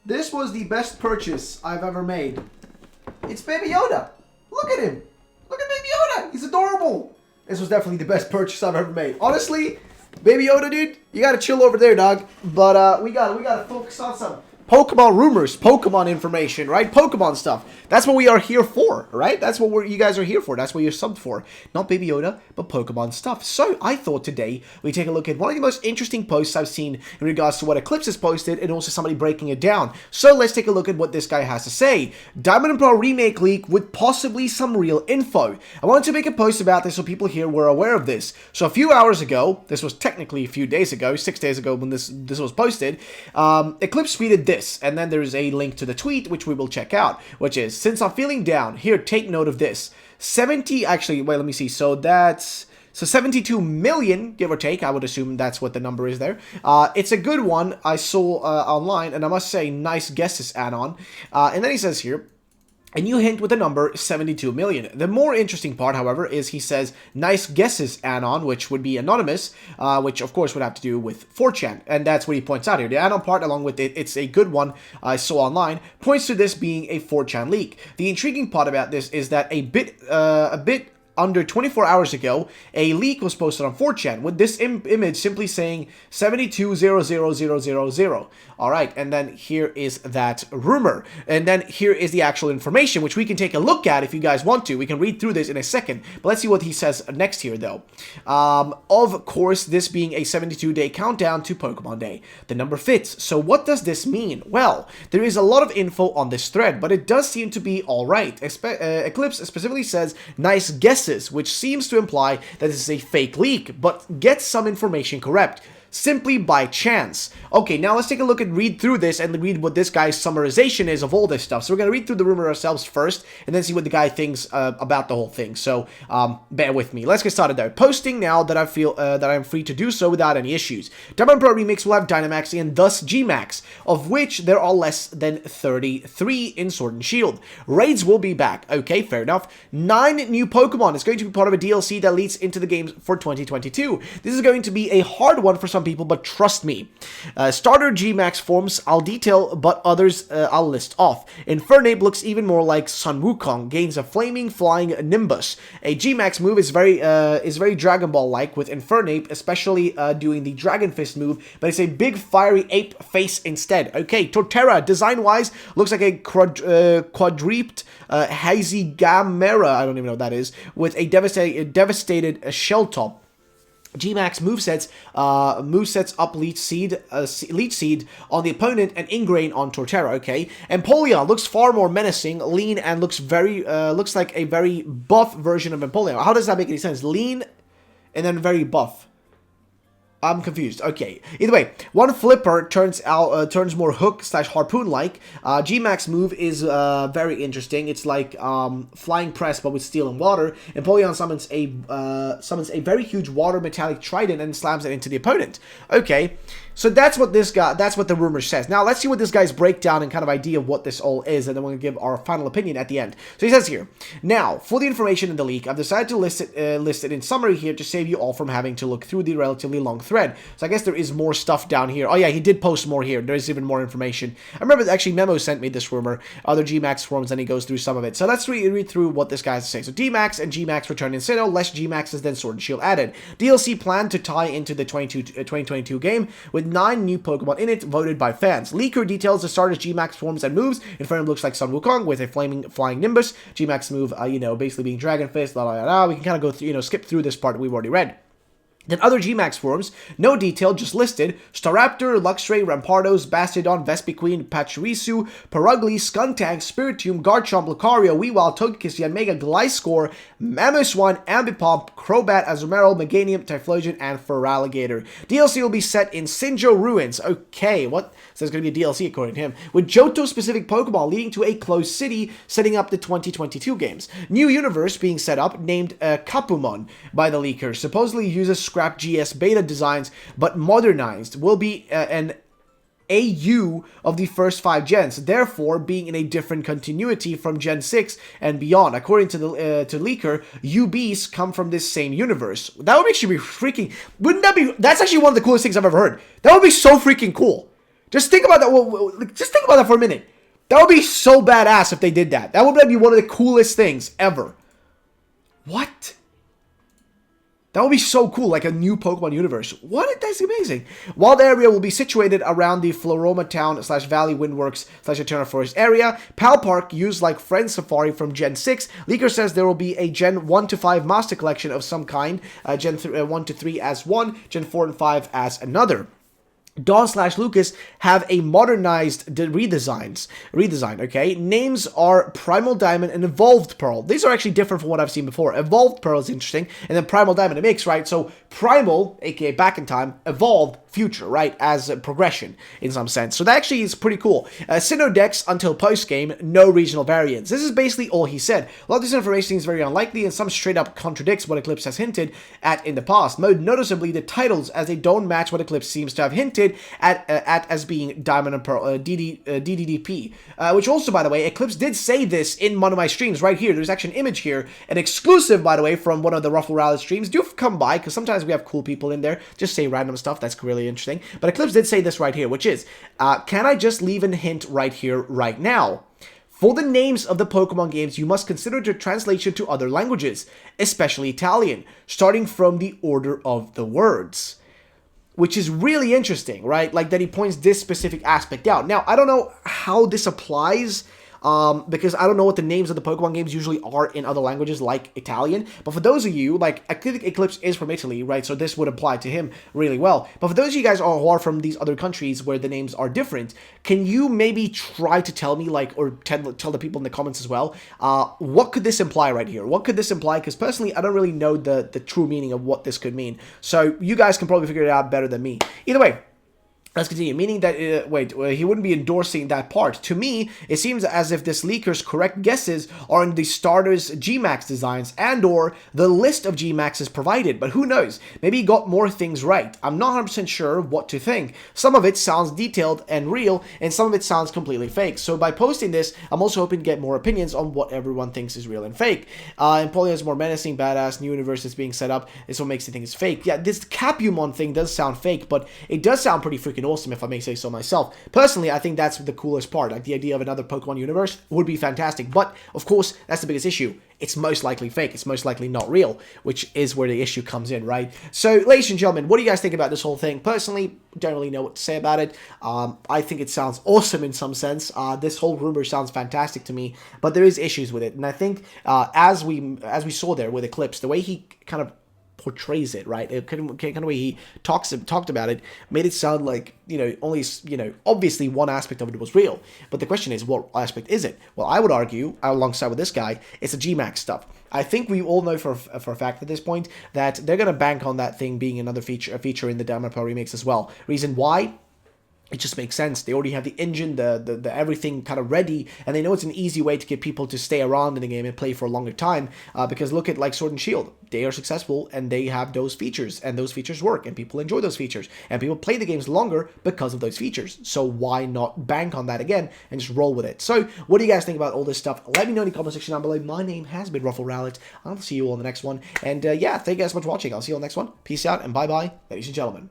This was the best purchase I've ever made. It's Baby Yoda. Look at him. Look at Baby Yoda. He's adorable. This was definitely the best purchase I've ever made. Honestly, Baby Yoda, dude, you gotta chill over there, dog. But we gotta focus on some Pokemon rumors, Pokemon information, right? Pokemon stuff. That's what we are here for, right? That's what you guys are here for. That's what you're subbed for. Not Baby Yoda, but Pokemon stuff. So I thought today we take a look at one of the most interesting posts I've seen in regards to what Eclipse has posted and also somebody breaking it down. So let's take a look at what this guy has to say. Diamond and Pearl remake leak with possibly some real info. I wanted to make a post about this so people here were aware of this. So a few hours ago, this was technically a few days ago, 6 days ago when this was posted, Eclipse tweeted this. And then there's a link to the tweet, which we will check out, which is, since I'm feeling down, here, take note of this. 72 million, give or take, I would assume that's what the number is there. It's a good one I saw online, and I must say, nice guesses, add-on. And then he says here, a new hint with the number 72 million. The more interesting part, however, is he says, nice guesses add-on, which would be anonymous, which of course would have to do with 4chan, and that's what he points out here. The add-on part, along with it, it's a good one I saw online, points to this being a 4chan leak. The intriguing part about this is that a bit under 24 hours ago, a leak was posted on 4chan with this image simply saying 72,000,000. Alright, and then here is that rumor. And then here is the actual information, which we can take a look at if you guys want to. We can read through this in a second. But let's see what he says next here, though. Of course, this being a 72-day countdown to Pokemon Day. The number fits. So what does this mean? Well, there is a lot of info on this thread, but it does seem to be alright. Eclipse specifically says, nice guesses, which seems to imply that this is a fake leak, but gets some information correct. Simply by chance. Okay, now let's take a look and read through this and read what this guy's summarization is of all this stuff. So we're going to read through the rumor ourselves first and then see what the guy thinks about the whole thing. So bear with me. Let's get started there. Posting now that I feel that I'm free to do so without any issues. Diamond Pro Remix will have Dynamax and thus Gmax, of which there are less than 33 in Sword and Shield. Raids will be back. Okay, fair enough. 9 new Pokemon is going to be part of a DLC that leads into the games for 2022. This is going to be a hard one for some people, but trust me. Starter Gmax forms I'll detail, but others I'll list off. Infernape looks even more like Sun Wukong, gains a flaming flying Nimbus. A Gmax move is very Dragon Ball like with Infernape, especially doing the Dragon Fist move, but it's a big fiery ape face instead. Okay, Torterra design wise looks like a quadruped hazy Gamera, I don't even know what that is, with a devastated shell top. Gmax movesets up Leech Seed on the opponent and Ingrain on Torterra, okay? Empoleon looks far more menacing, lean, and looks like a very buff version of Empoleon. How does that make any sense? Lean and then very buff. I'm confused. Okay. Either way, one flipper turns more hook / harpoon like. Gmax move is very interesting. It's like flying press but with steel and water. Empoleon summons a very huge water metallic trident and slams it into the opponent. Okay. So that's what the rumor says. Now let's see what this guy's breakdown and kind of idea of what this all is, and then we're gonna give our final opinion at the end. So he says here, now for the information in the leak, I've decided to list it in summary here to save you all from having to look through the relatively long thread. So I guess there is more stuff down here. Oh yeah, he did post more here. There is even more information. I remember actually Memo sent me this rumor, other Gmax forms, and he goes through some of it. So let's read through what this guy has to say. So D-Max and Gmax return in Sinnoh, less Gmaxes than Sword and Shield added. DLC planned to tie into the 2022 game with 9 new Pokemon in it, voted by fans. Leaker details the starters Gmax forms and moves. Inferno looks like Sun Wukong with a flying Nimbus. Gmax move, basically being Dragon Fist, la la la. We can kind of go through, skip through this part we've already read. Then other Gmax forms, no detail, just listed: Staraptor, Luxray, Rampardos, Bastiodon, Vespiquen, Pachirisu, Perugly, Skuntank, Spiritomb, Garchomp, Lucario, Weavile, Togekiss, Yanmega, Gliscor, Mamoswine, Ambipomp, Crobat, Azumarill, Meganium, Typhlosion, and Feraligatr. DLC will be set in Sinjo Ruins. Okay, what? So there's going to be a DLC according to him. With Johto-specific Pokemon leading to a closed city, setting up the 2022 games. New universe being set up, named Kapumon by the leaker. Supposedly uses scrap GS beta designs, but modernized. Will be an AU of the first 5 gens, therefore being in a different continuity from Gen 6 and beyond. According to the to Leaker, UBs come from this same universe. That would actually be freaking... Wouldn't that be... That's actually one of the coolest things I've ever heard. That would be so freaking cool. Just think about that. Just think about that for a minute. That would be so badass if they did that. That would be one of the coolest things ever. What? That would be so cool, like a new Pokemon universe. What? That's amazing. While the area will be situated around the Floroma Town / Valley Windworks / Eterna Forest area, Pal Park, used like Friend Safari from Gen 6, Leaker says there will be a Gen 1 to 5 Master Collection of some kind, Gen 1 to 3 as one, Gen 4 and 5 as another. Dawn / Lucas have a modernized redesign, okay? Names are Primal Diamond and Evolved Pearl. These are actually different from what I've seen before. Evolved Pearl is interesting, and then Primal Diamond, a mix, right? So Primal, aka back in time, Evolved, future, right? As a progression, in some sense. So that actually is pretty cool. Sinnoh Dex until post-game, no regional variants. This is basically all he said. A lot of this information is very unlikely, and some straight up contradicts what Eclipse has hinted at in the past. Most noticeably, the titles, as they don't match what Eclipse seems to have hinted at as being Diamond and Pearl, DDDP. Which also, by the way, Eclipse did say this in one of my streams right here. There's actually an image here, an exclusive, by the way, from one of the Ruffle Rally streams. Do come by, because sometimes we have cool people in there, just say random stuff. That's really interesting. But Eclipse did say this right here, which is, can I just leave a hint right here, right now? For the names of the Pokemon games, you must consider their translation to other languages, especially Italian, starting from the order of the words. Which is really interesting, right? Like that he points this specific aspect out. Now, I don't know how this applies, because I don't know what the names of the Pokemon games usually are in other languages like Italian. But for those of you, like, I think Eclipse is from Italy, right? So this would apply to him really well. But for those of you guys who are from these other countries where the names are different, can you maybe try to tell me, like, or tell the people in the comments as well, what could this imply right here? What could this imply? Because personally, I don't really know the true meaning of what this could mean. So you guys can probably figure it out better than me. Either way, let's continue, meaning that, he wouldn't be endorsing that part. To me, it seems as if this leaker's correct guesses are in the starter's Gmax designs and or the list of Gmaxes provided, but who knows? Maybe he got more things right. I'm not 100% sure what to think. Some of it sounds detailed and real, and some of it sounds completely fake. So by posting this, I'm also hoping to get more opinions on what everyone thinks is real and fake. Empoleon is more menacing, badass, new universe is being set up. This what makes it think it's fake. Yeah, this Capumon thing does sound fake, but it does sound pretty freaking awesome, if I may say so myself. Personally, I think that's the coolest part. Like, the idea of another Pokemon universe would be fantastic. But, of course, that's the biggest issue. It's most likely fake. It's most likely not real, which is where the issue comes in, right? So, ladies and gentlemen, what do you guys think about this whole thing? Personally, don't really know what to say about it. I think it sounds awesome in some sense. This whole rumor sounds fantastic to me, but there is issues with it. And I think, as we saw there with Eclipse, the way he kind of portrays it, right? It kind of way he talked about it made it sound like, only, obviously one aspect of it was real. But the question is, what aspect is it? Well, I would argue, alongside with this guy, it's the Gmax stuff. I think we all know for a fact at this point that they're going to bank on that thing being another feature in the Diamond Pearl remix as well. Reason why? It just makes sense. They already have the engine, the everything kind of ready, and they know it's an easy way to get people to stay around in the game and play for a longer time, because look at like Sword and Shield. They are successful, and they have those features, and those features work, and people enjoy those features, and people play the games longer because of those features. So why not bank on that again and just roll with it? So what do you guys think about all this stuff? Let me know in the comment section down below. My name has been Ruffle Rallet. I'll see you all in the next one, and yeah, thank you guys so much for watching. I'll see you all next one. Peace out, and bye-bye, ladies and gentlemen.